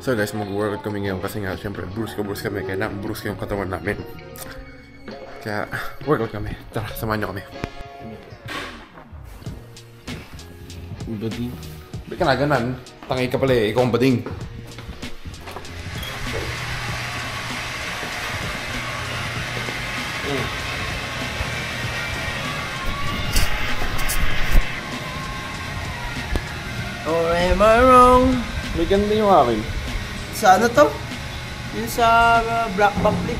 So guys, mag-workout kami ngayon kasi nga syempre bruise kami, kaya na-bruise yung katawan namin. Kaya workout kami. Tara, samahan nyo kami. Bading. Ba't ka na ganan? Tangay ka pala eh, ikaw ang bading. Or am I wrong? May ganda yung akin. Sa ano to? Yung sa black backflip.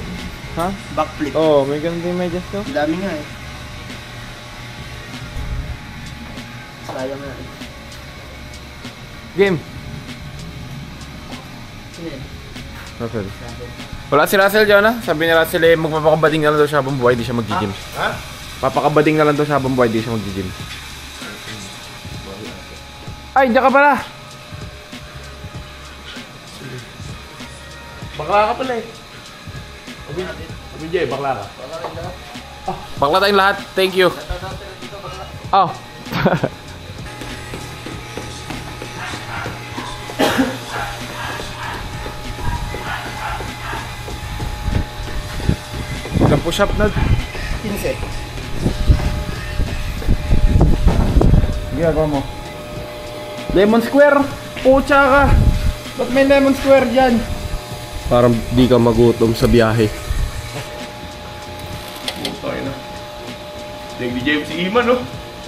Ha? Backflip. Oo, may ganda yung medyas to. Ang dami nga eh. Sayang nga eh. Game! Sino yun? Russell. Wala si Russell dyan ha? Sabi ni Russell eh, magpapakabading na lang daw siya habang buhay, di siya mag-gym. Ha? Papakabading na lang daw siya habang buhay, di siya mag-gym. Ay, diyan ka pala! Bakla ka pala eh. Sabi Jay, bakla ka. Bakla tayong lahat, thank you. Oh. Ilang push-up na? 15. Ginagawa mo? Lemon square! Pucha ka! Ba't may lemon square dyan? Parang di ka magutom sa biyahe. Tayo na. Nag-DJ si Iman, no?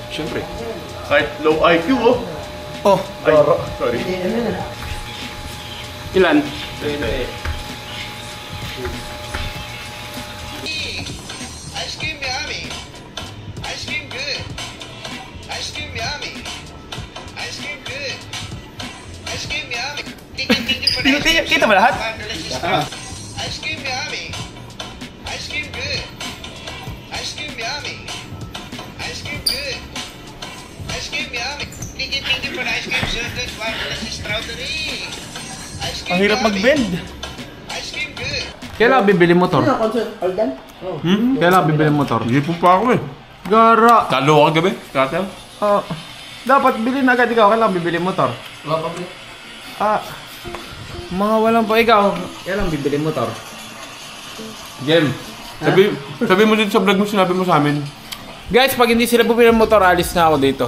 Siyempre. Kahit low IQ, oh. Oh, Ay, sorry. ilan? Ice cream yummy. Ice cream good. Ice cream yummy. Ice cream good. Ice cream yummy. Kita ba lahat? Ice cream yummy. Ice cream good. Ice cream yummy. Ice cream good. Ice cream yummy. Thank you for the ice cream, sir. Good. Wow, this is strawberry. Ice cream Ang hirap yummy. mag-bend. Ice cream good. Kailan bibili motor? Ano concert? Aldan? Kailan bibili motor? Hindi po pa ako, eh. Gara! Talo ka gabi, Katel. Dapat bilhin agad ikaw. Kailan bibili motor? Wala pa bili. Mga walang pa ikaw. Kailan bibili motor? Game. Sabi mo dito sa vlog mo, sinabi mo sa amin. Guys, pag hindi sila bumili ng motor, alis na ako dito.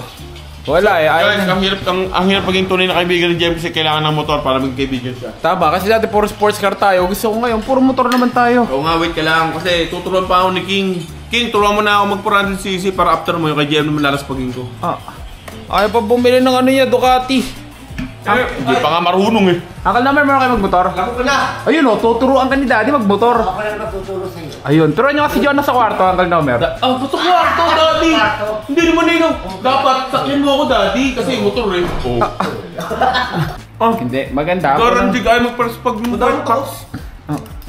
Wala eh. Guys, ang hirap maging tunay na kaibigan ni Jem kasi kailangan ng motor para maging kaibigan siya. Tama, kasi dati puro sports car tayo. Gusto ko ngayon, puro motor naman tayo. Oo nga, wait ka lang kasi tuturuan pa ako ni King. King, turuan mo na ako mag-400cc para after mo yung kay Jem naman lalaspagin ko. Ayaw pa bumili ng ano niya, Ducati. Hindi pa nga marunong eh. Akal naman meron kayo magmotor? Lako ko na! Ayun o, tuturuan ka ni Daddy magmotor. Ako na natuturo sa iyo. Ayun, turuan niyo kasi Jonas sa kwarto, Uncle Nomer. Gusto ko ito, Daddy! Hindi naman ikaw. Dapat sakyan mo ako, Daddy, kasi motor eh. Hindi, maganda. Garanti ka ay magparaspag mo.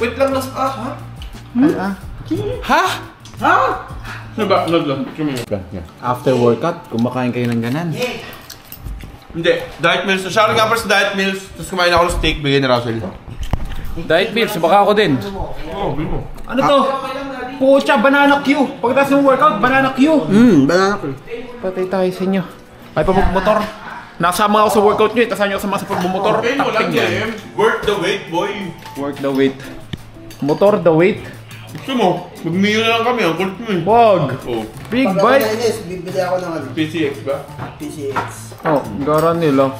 Wait lang, nas ha? Ha? Ha? Ano ba? After workout, kumakain kayo ng ganan. Hindi, diet meals. Shout out nga pa sa diet meals. Tapos kumain ako ng steak, bigay ni Russell. Diet pills, baka ako din. Oo, bigay mo. Ano to? Pucha, banana Q. Pagkatapos ng workout, banana Q. Banana ko. Patay tayo sa inyo. Ay pa magmotor. Nakasama ako sa workout nyo, kasama nyo sa pagbumotor. Okay mo lang, Jem. Work the weight, boy. Work the weight. Motor the weight. Gusto mo, mag-mio na lang kami. Ang kulit mo eh. Wag. Oh, Big Pag bike. ako nainis, bibili ako ng ano? PCX ba? PCX. Oh, gara nila.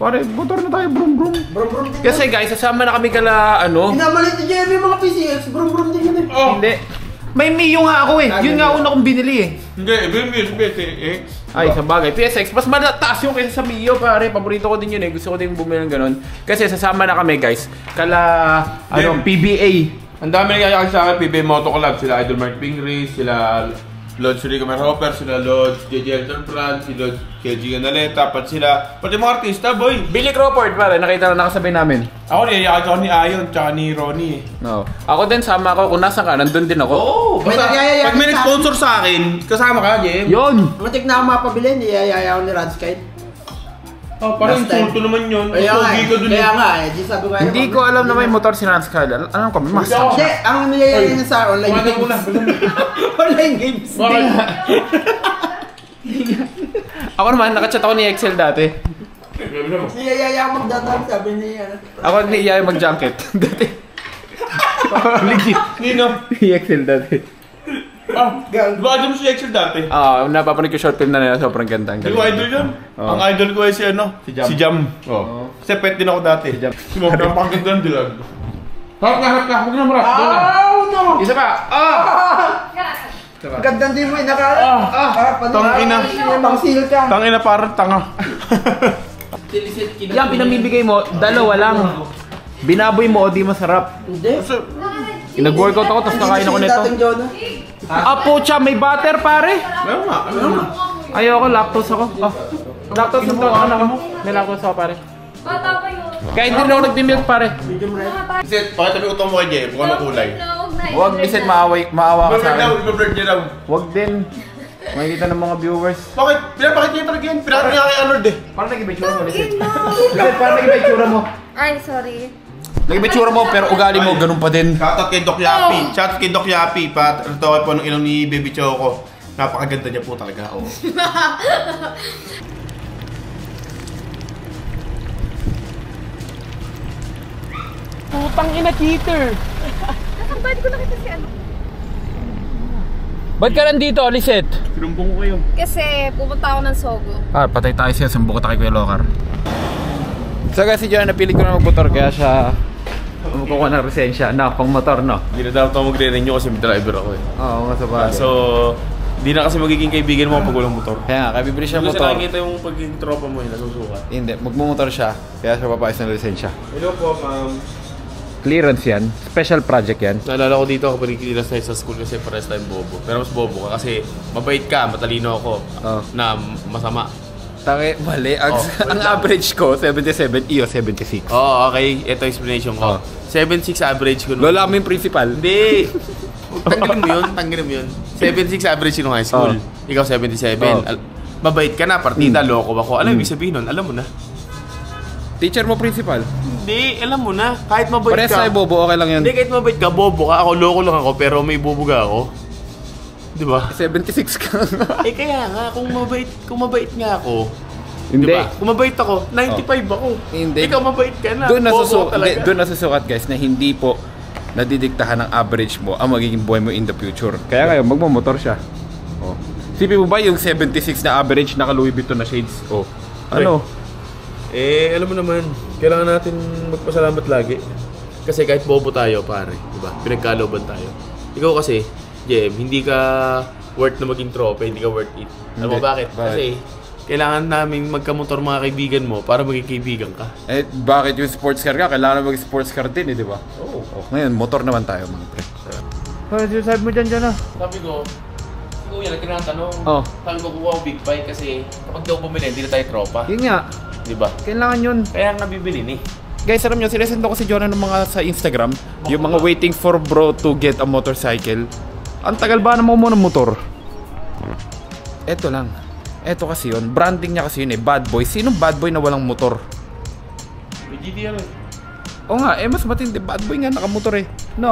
Pare, motor na tayo, brum brum. Brum brum. Kasi guys, sasama na kami kala ano. Pinamalit ni Jeremy mga PCX. Brum brum din yun eh. Oh! Hindi. May Mio nga ako eh. Yun nga una kong binili eh. Hindi, ibig PCX. Ay, sa bagay. PSX, mas mataas yung kaysa sa Mio, pare. Paborito ko din yun eh. Gusto ko din bumili ng ganun. Kasi sasama na kami guys. Kala, ano, PBA. Ang dami nagkakakit sa akin, PBA Moto Collab. Sila Idol Mark Pingris, sila Lodge Rico Merhopper, sila Lodge JJ Elton Franz, si Lodge KG Ganaleta, pati mga artista, boy. Billy Crawford, pare. Nakita na nakasabay namin. Ako niyayakan ako ni Ayon, tsaka ni Ronnie. No. Ako din, sama ako. Kung nasa ka, nandun din ako. Oo! May nagyayaya Pag may sa nag-sponsor sa akin, kasama ka, Jem. Yun! Matik na ako mapabili, niyayaya ako ni Radskite. Oh, parang Last time. insulto naman yun. Kaya nga Pogi ka dun eh. Kaya nga eh. Di sabi ko Hindi ko alam na may motor si Lance Kyle. Alam ko, may master Hindi, siya. ang niyayaya niya sa online Kumain games. ko na. Online games. Bakit? Ako naman, nakachat ako ni Excel dati. Niyayaya ako magdadaan, sabi niya. Ako niya mag-junket. Dati. Legit. Nino? EXL dati. Diba alam mo si Excel dati? Napapanood ko short film na nila, sobrang ganda. Hindi ko idol yun. Ang idol ko ay si ano? Si Jam. Kasi pet din ako dati. Si Mom, napakaganda ng dilag. Harap ka. Huwag na marap. No! Isa pa. Gandang din mo, Tangina. Pang-seal ka. Tangina parang tanga. Yan, pinamibigay mo, dalawa lang. Binaboy mo o di masarap. Hindi. Nag-workout ako, tapos nakain ako nito. Dating Jonah. Pucha, may butter pare. Meron nga. Ayoko, lactose ako. Lactose ito, ano mo? May lactose ako pare. Bata pa yun. Kaya hindi na ako nagbi-milk pare. Kasi pakita mo utong mo kay Jay, bukan ng kulay. Huwag bisit maawa ka sa akin. Iba-vlog niya daw. Huwag din. Makikita ng mga viewers. Bakit? Pinapakit niya talaga yan. Pinakita niya kay Arnold eh. Parang nag-iba itsura mo, Lisset. Lisset, parang nag-iba itsura mo. Ay, sorry. Nag-iba itsura mo, pero ugali mo, ganun pa din. Shoutout kay Doc Yapi. Shoutout kay Doc Yapi. Ito po nung ilong ni Baby Choco. Napakaganda niya po talaga. Oh. Putang ina, cheater. Nakambad ko nakita si ano. Ba't ka nandito, Lisset? Sinumbong ko kayo. Kasi pupunta ako ng Sogo. Patay tayo siya, sumbo ko tayo kay Kuya Lokar. So guys, si John, napili ko na magmotor, kaya siya kumukuha ng resensya na pang motor, no? Hindi na dapat ako magre-renew kasi may driver ako eh. Oo, nga sa bagay. So, di na kasi magiging kaibigan mo pag walang motor. Kaya nga, kaya bibili siya Kasi motor. nakikita yung pagiging tropa mo yun, nasusuka. Hindi, magmumotor siya, kaya siya papayos ng lisensya. Hello po, ma'am. Clearance yan, special project yan. Naalala ko dito ako panikilas tayo sa school kasi pares tayong bobo. Pero mas bobo ka kasi mabait ka, matalino ako, na masama. Tangi, mali. Ang average ko, 77, iyo 76. Oo, okay. Ito explanation ko. 7.6 average ko. Lola mo yung principal. Hindi! Tanggalin mo yun, tanggalin mo yun. 7.6 average ko nung high school. Ikaw 77. Mabait ka na, partida, loko ako. Alam mo ibig sabihin nun, alam mo na. Teacher mo principal? Hindi, alam mo na. Kahit mabait Pares ka. tayo bobo, okay lang yun. Hindi, kahit mabait ka, bobo ka. Ako, loko lang ako, pero may bobo ka ako. Di ba? 76 ka. Kaya nga, kung mabait nga ako, Hindi. diba? Kung mabait ako, 95 ako. Hindi. Ikaw mabait ka na. Doon bobo ka talaga. doon nasusukat guys na hindi po nadidiktahan ng average mo ang magiging buhay mo in the future. Kaya ngayon, magmamotor siya. Oh. Sipin mo ba yung 76 na average naka Louis Vuitton na shades? Oh. Ano? Alam mo naman, kailangan natin magpasalamat lagi. Kasi kahit bobo tayo, pare, diba? Pinagkalooban tayo. Ikaw kasi, Jem, hindi ka worth na maging tropa, hindi ka worth it. Alam mo bakit? Kasi kailangan namin magkamotor mga kaibigan mo para maging kaibigan ka. Bakit yung sports car ka? Kailangan mag sports car din di ba? Oo. Ngayon, motor naman tayo mga pre. Ano sabi mo dyan ah? Sabi ko, si Kuya, nagkinatanong. Sabi ko, kuha ko big bike kasi kapag daw bumili, hindi na tayo tropa. Yun nga. Diba? Kailangan yun. Kaya nga bibili ni. Guys, alam nyo, sinesendo ko si Jonah ng mga sa Instagram. Yung mga waiting for bro to get a motorcycle. Ang tagal ba naman mo ng motor? Eto lang. Eto kasi yun. Branding niya kasi yun eh. Bad boy. Sinong bad boy na walang motor? May GTR eh. Oo nga, mas matindi. Bad boy nga nakamotor eh. No?